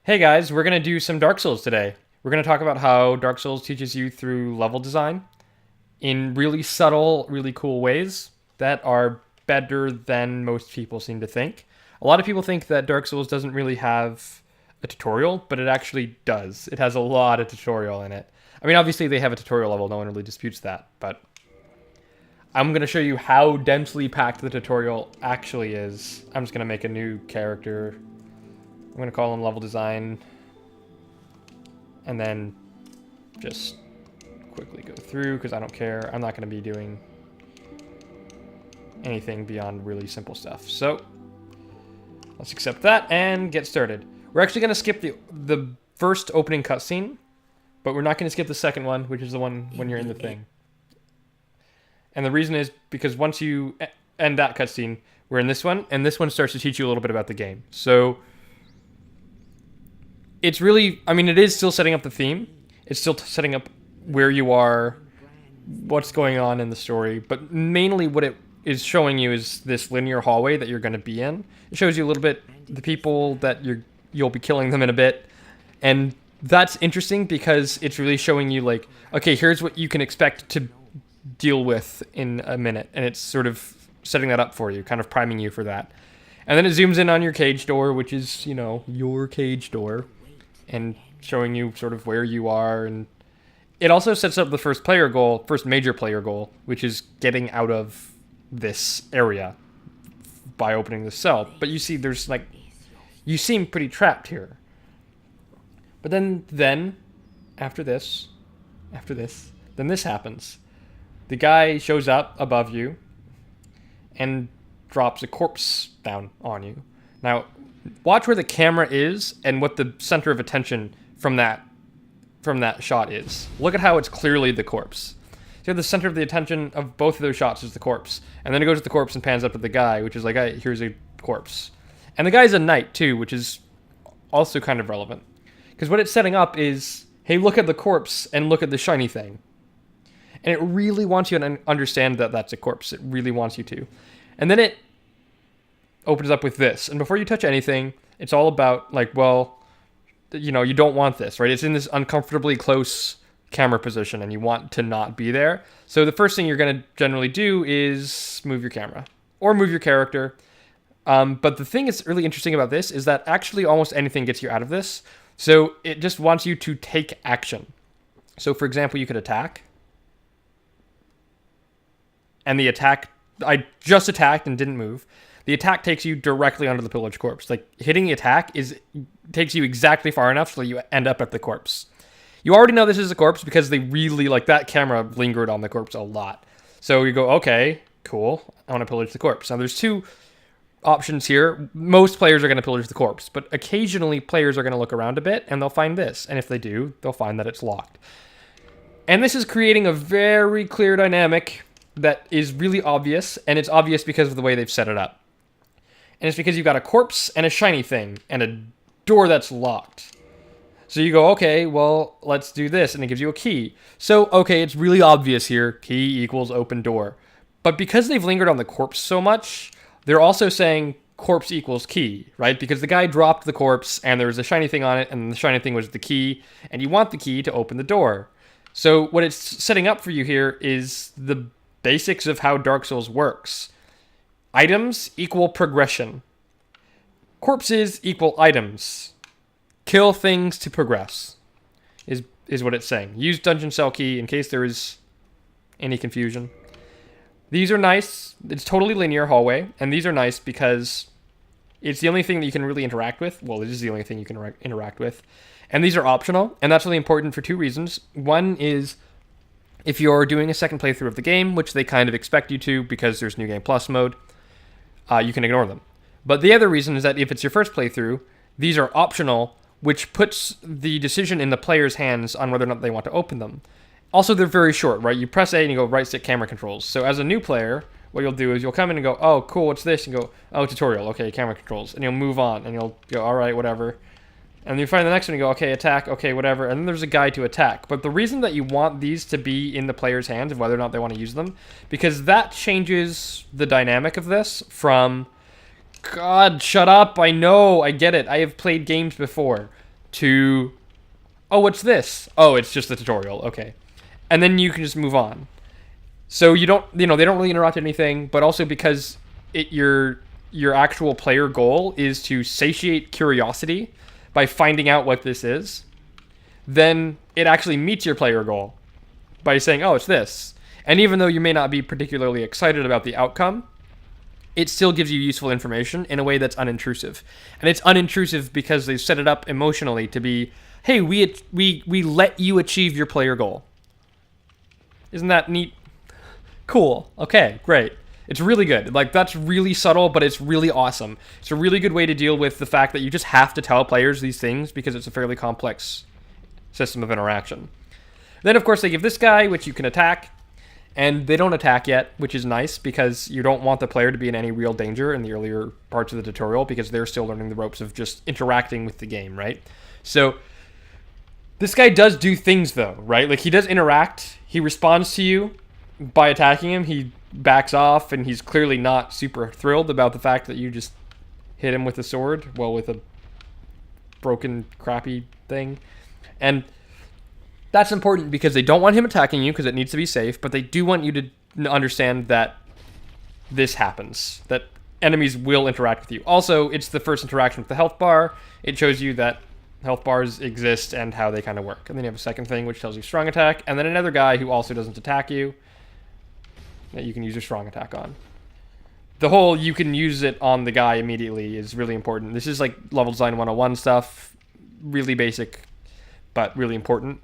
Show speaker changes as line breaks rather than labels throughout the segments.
Hey guys, we're going to do some Dark Souls today. We're going to talk about how Dark Souls teaches you through level design in really subtle, really cool ways that are better than most people seem to think. A lot of people think that Dark Souls doesn't really have a tutorial, but it actually does. It has a lot of tutorial in it. I mean, obviously they have a tutorial level, no one really disputes that, but I'm going to show you how densely packed the tutorial actually is. I'm just going to make a new character. I'm going to call him level design. And then just quickly go through because I don't care. I'm not going to be doing anything beyond really simple stuff. So let's accept that and get started. We're actually going to skip the first opening cutscene, but we're not going to skip the second one, which is the one when you're in the thing. And the reason is because once you end that cutscene, we're in this one, and this one starts to teach you a little bit about the game. So it's really, I mean, it is still setting up the theme. It's still setting up where you are, what's going on in the story. But mainly what it is showing you is this linear hallway that you're going to be in. It shows you a little bit the people that you'll be killing them in a bit. And that's interesting because it's really showing you like, okay, here's what you can expect to deal with in a minute. And it's sort of setting that up for you, kind of priming you for that. And then it zooms in on your cage door, which is, your cage door, and showing you sort of where you are. And it also sets up the first major player goal, which is getting out of this area by opening the cell. But you see, you seem pretty trapped here. But then after this, then this happens. The guy shows up above you and drops a corpse down on you. Now, watch where the camera is and what the center of attention from that shot is. Look at how it's clearly the corpse. So the center of the attention of both of those shots is the corpse. And then it goes to the corpse and pans up to the guy, which is like, hey, here's a corpse. And the guy's a knight too, which is also kind of relevant. Because what it's setting up is, hey, look at the corpse and look at the shiny thing. And it really wants you to understand that that's a corpse. It really wants you to. And then it opens up with this. And before you touch anything, it's all about like, well, you don't want this, right? It's in this uncomfortably close camera position and you want to not be there. So the first thing you're going to generally do is move your camera or move your character. But the thing that's really interesting about this is that actually almost anything gets you out of this. So it just wants you to take action. So for example, you could attack. And the attack, I just attacked and didn't move. The attack takes you directly onto the pillaged corpse. Like, hitting the attack takes you exactly far enough so you end up at the corpse. You already know this is a corpse because they really, that camera lingered on the corpse a lot. So you go, okay, cool, I want to pillage the corpse. Now, there's two options here. Most players are going to pillage the corpse, but occasionally players are going to look around a bit and they'll find this. And if they do, they'll find that it's locked. And this is creating a very clear dynamic that is really obvious, and it's obvious because of the way they've set it up. And it's because you've got a corpse and a shiny thing and a door that's locked. So you go, okay, well, let's do this, and it gives you a key. So, okay, it's really obvious here, key equals open door. But because they've lingered on the corpse so much, they're also saying corpse equals key, right? Because the guy dropped the corpse, and there was a shiny thing on it, and the shiny thing was the key, and you want the key to open the door. So what it's setting up for you here is the basics of how Dark Souls works. Items equal progression. Corpses equal items. Kill things to progress, is what it's saying. Use dungeon cell key in case there is any confusion. These are nice. It's totally linear hallway, and these are nice because it's the only thing that you can really interact with. Well, it is the only thing you can interact with. And these are optional, and that's really important for two reasons. One is if you're doing a second playthrough of the game, which they kind of expect you to because there's New Game Plus mode, you can ignore them. But the other reason is that if it's your first playthrough, these are optional, which puts the decision in the player's hands on whether or not they want to open them. Also, they're very short, right? You press A and you go right stick camera controls. So as a new player, what you'll do is you'll come in and go, oh, cool, what's this? And go, oh, tutorial, okay, camera controls. And you'll move on, and you'll go, all right, whatever. And you find the next one, you go, okay, attack, okay, whatever. And then there's a guide to attack. But the reason that you want these to be in the player's hands of whether or not they want to use them, because that changes the dynamic of this from, God, shut up, I know, I get it, I have played games before. to, oh, what's this? Oh, it's just the tutorial. Okay. And then you can just move on. So you don't, they don't really interrupt anything, but also because your actual player goal is to satiate curiosity by finding out what this is, then it actually meets your player goal by saying, oh, it's this. And even though you may not be particularly excited about the outcome, it still gives you useful information in a way that's unintrusive. And it's unintrusive because they've set it up emotionally to be, hey, we let you achieve your player goal. Isn't that neat? Cool. Okay, great. It's really good. Like, that's really subtle, but it's really awesome. It's a really good way to deal with the fact that you just have to tell players these things because it's a fairly complex system of interaction. Then, of course, they give this guy, which you can attack, and they don't attack yet, which is nice because you don't want the player to be in any real danger in the earlier parts of the tutorial because they're still learning the ropes of just interacting with the game, right? So this guy does do things, though, right? Like, he does interact. He responds to you by attacking him. He backs off, and he's clearly not super thrilled about the fact that you just hit him with a sword, well, with a broken, crappy thing. And that's important because they don't want him attacking you because it needs to be safe, but they do want you to understand that this happens, that enemies will interact with you. Also, it's the first interaction with the health bar. It shows you that health bars exist and how they kind of work. And then you have a second thing which tells you strong attack, and then another guy who also doesn't attack you that you can use your strong attack on. The whole you can use it on the guy immediately is really important. This is like level design 101 stuff, really basic, but really important.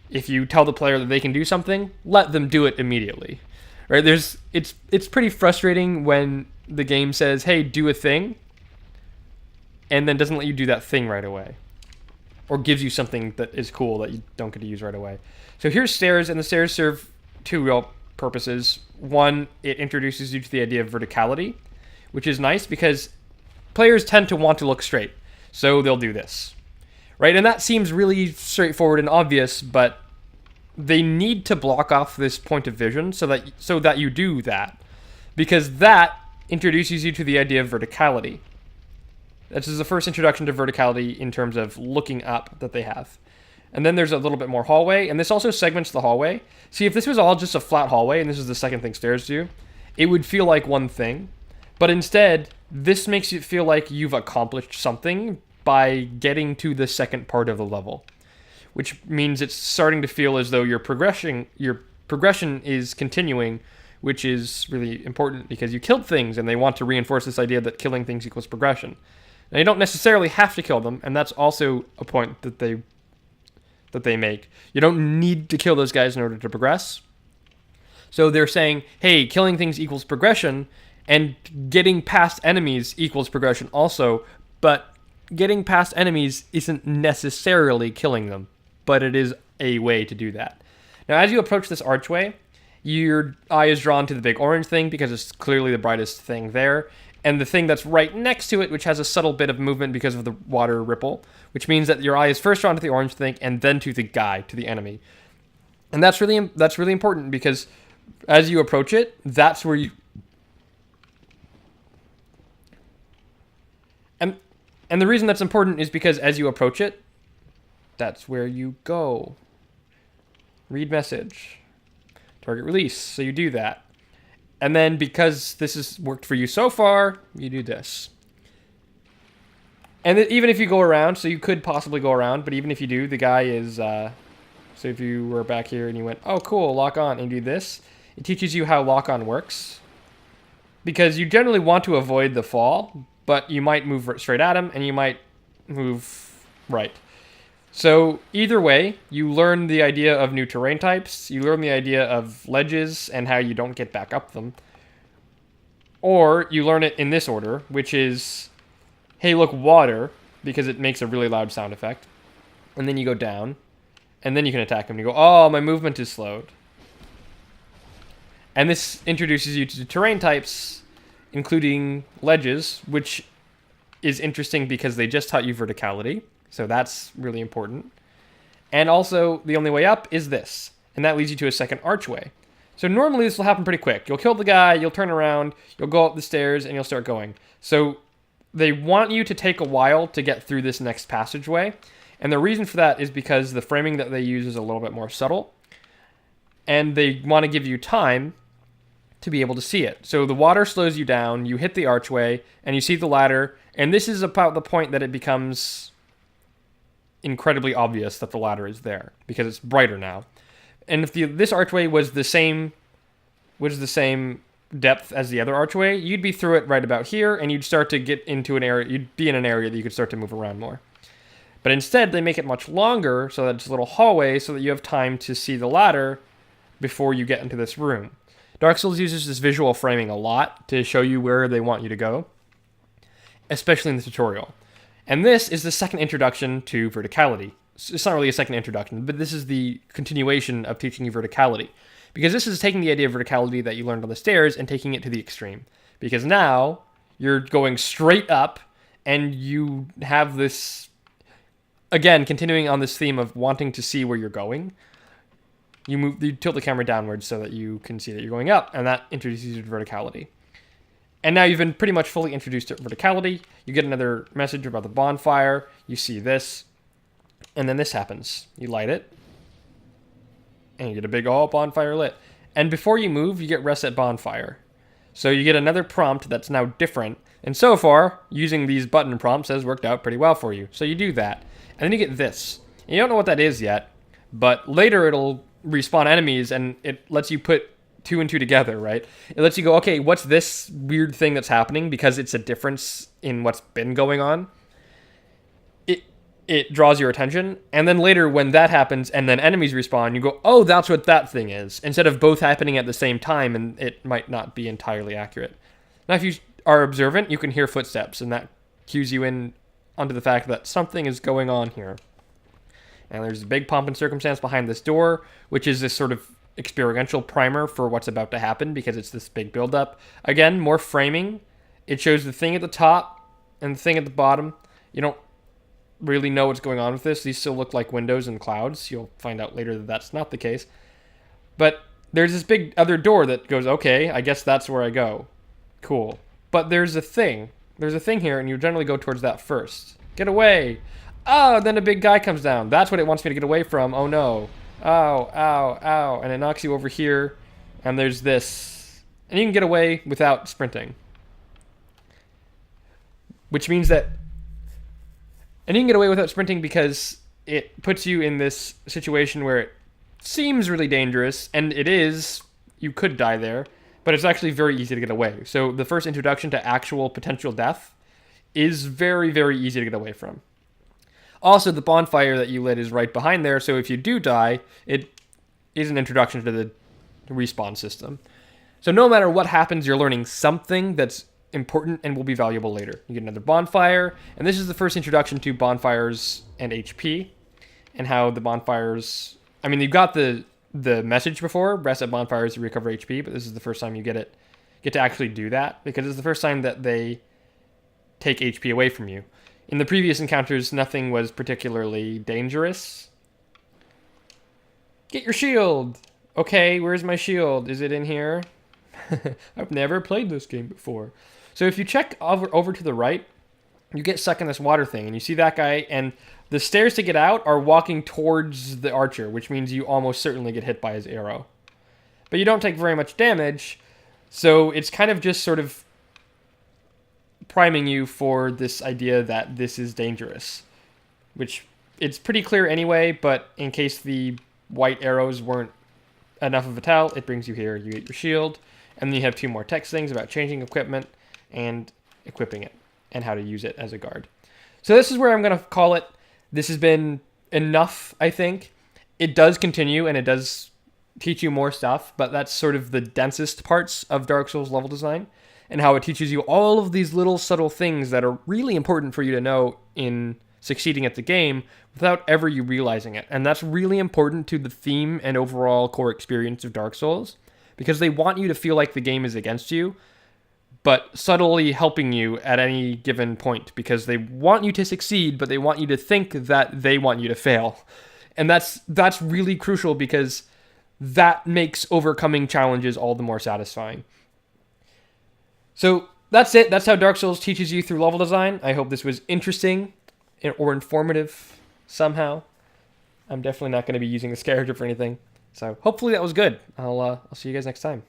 If you tell the player that they can do something, let them do it immediately. Right? It's pretty frustrating when the game says, "Hey, do a thing," and then doesn't let you do that thing right away, or gives you something that is cool that you don't get to use right away. So here's stairs, and the stairs serve two real purposes. One, it introduces you to the idea of verticality, which is nice because players tend to want to look straight, so they'll do this, right? And that seems really straightforward and obvious, but they need to block off this point of vision so that you do that, because that introduces you to the idea of verticality. This is the first introduction to verticality in terms of looking up that they have. And then there's a little bit more hallway, and this also segments the hallway. See, if this was all just a flat hallway, and this is the second thing stairs do, it would feel like one thing. But instead, this makes it feel like you've accomplished something by getting to the second part of the level, which means it's starting to feel as though your progression is continuing, which is really important because you killed things, and they want to reinforce this idea that killing things equals progression. Now, you don't necessarily have to kill them, and that's also a point that they make. You don't need to kill those guys in order to progress. So they're saying, hey, killing things equals progression, and getting past enemies equals progression also, but getting past enemies isn't necessarily killing them, but it is a way to do that. Now, as you approach this archway, your eye is drawn to the big orange thing because it's clearly the brightest thing there, and the thing that's right next to it, which has a subtle bit of movement because of the water ripple, which means that your eye is first drawn to the orange thing and then to the guy, to the enemy. And that's really important because as you approach it, that's where you... And the reason that's important is because as you approach it, that's where you go. Read message. Target release. So you do that. And then because this has worked for you so far, you do this. And even if you go around, so you could possibly go around, but even if you do, the guy is... so if you were back here and you went, oh, cool, lock on, and do this, it teaches you how lock on works. Because you generally want to avoid the fall, but you might move straight at him, and you might move right. So either way, you learn the idea of new terrain types, you learn the idea of ledges and how you don't get back up them. Or you learn it in this order, which is, hey, look, water, because it makes a really loud sound effect. And then you go down, and then you can attack him. You go, oh, my movement is slowed. And this introduces you to terrain types, including ledges, which is interesting because they just taught you verticality. So that's really important. And also, the only way up is this. And that leads you to a second archway. So normally this will happen pretty quick. You'll kill the guy, you'll turn around, you'll go up the stairs, and you'll start going. So they want you to take a while to get through this next passageway. And the reason for that is because the framing that they use is a little bit more subtle, and they want to give you time to be able to see it. So the water slows you down, you hit the archway, and you see the ladder, and this is about the point that it becomes incredibly obvious that the ladder is there, because it's brighter now. And if this archway was the same depth as the other archway, you'd be through it right about here, and you'd start to get into an area, you'd be in an area that you could start to move around more. But instead, they make it much longer, so that it's a little hallway, so that you have time to see the ladder before you get into this room. Dark Souls uses this visual framing a lot to show you where they want you to go, especially in the tutorial. And this is the second introduction to verticality. It's not really a second introduction, but this is the continuation of teaching you verticality. Because this is taking the idea of verticality that you learned on the stairs and taking it to the extreme. Because now you're going straight up, and you have this, again, continuing on this theme of wanting to see where you're going. You tilt the camera downwards so that you can see that you're going up, and that introduces you to verticality. And now you've been pretty much fully introduced to verticality. You get another message about the bonfire. You see this, and then this happens. You light it, and you get a big bonfire lit. And before you move, you get reset bonfire. So you get another prompt that's now different. And so far, using these button prompts has worked out pretty well for you. So you do that, and then you get this. And you don't know what that is yet, but later it'll respawn enemies, and it lets you put 2 and 2 together, right? It lets you go, okay, what's this weird thing that's happening, because it's a difference in what's been going on. It draws your attention, and then later when that happens and then enemies respawn, you go, oh, that's what that thing is, instead of both happening at the same time, and it might not be entirely accurate. Now, if you are observant, you can hear footsteps, and that cues you in onto the fact that something is going on here. And there's a big pomp and circumstance behind this door, which is this sort of experiential primer for what's about to happen, because it's this big build-up. Again, more framing. It shows the thing at the top and the thing at the bottom. You don't really know what's going on with this. These still look like windows and clouds. You'll find out later that that's not the case. But there's this big other door that goes, okay, I guess that's where I go. Cool. But there's a thing. There's a thing here, and you generally go towards that first. Get away! Oh, then a big guy comes down. That's what it wants me to get away from. Oh no. Ow, ow, ow. And it knocks you over here, and there's this. And you can get away without sprinting. Which means that... And you can get away without sprinting because it puts you in this situation where it seems really dangerous, and it is. You could die there, but it's actually very easy to get away. So the first introduction to actual potential death is very, very easy to get away from. Also, the bonfire that you lit is right behind there, so if you do die, it is an introduction to the respawn system. So no matter what happens, you're learning something that's important and will be valuable later. You get another bonfire, and this is the first introduction to bonfires and HP, and how the bonfires... I mean, you got the message before, reset bonfires to recover HP, but this is the first time you get to actually do that, because it's the first time that they take HP away from you. In the previous encounters, nothing was particularly dangerous. Get your shield! Okay, where's my shield? Is it in here? I've never played this game before. So if you check over to the right, you get stuck in this water thing, and you see that guy, and the stairs to get out are walking towards the archer, which means you almost certainly get hit by his arrow. But you don't take very much damage, so it's kind of just sort of priming you for this idea that this is dangerous, which it's pretty clear anyway, but in case the white arrows weren't enough of a tell, it brings you here. You get your shield, and then you have 2 more text things about changing equipment and equipping it, and how to use it as a guard. So this is where I'm going to call it. This has been enough, I think. It does continue, and it does teach you more stuff, but that's sort of the densest parts of Dark Souls level design, and how it teaches you all of these little subtle things that are really important for you to know in succeeding at the game without ever you realizing it. And that's really important to the theme and overall core experience of Dark Souls, because they want you to feel like the game is against you, but subtly helping you at any given point, because they want you to succeed, but they want you to think that they want you to fail. And that's really crucial, because that makes overcoming challenges all the more satisfying. So that's it. That's how Dark Souls teaches you through level design. I hope this was interesting or informative. somehow. I'm definitely not going to be using this character for anything. So hopefully that was good. I'll see you guys next time.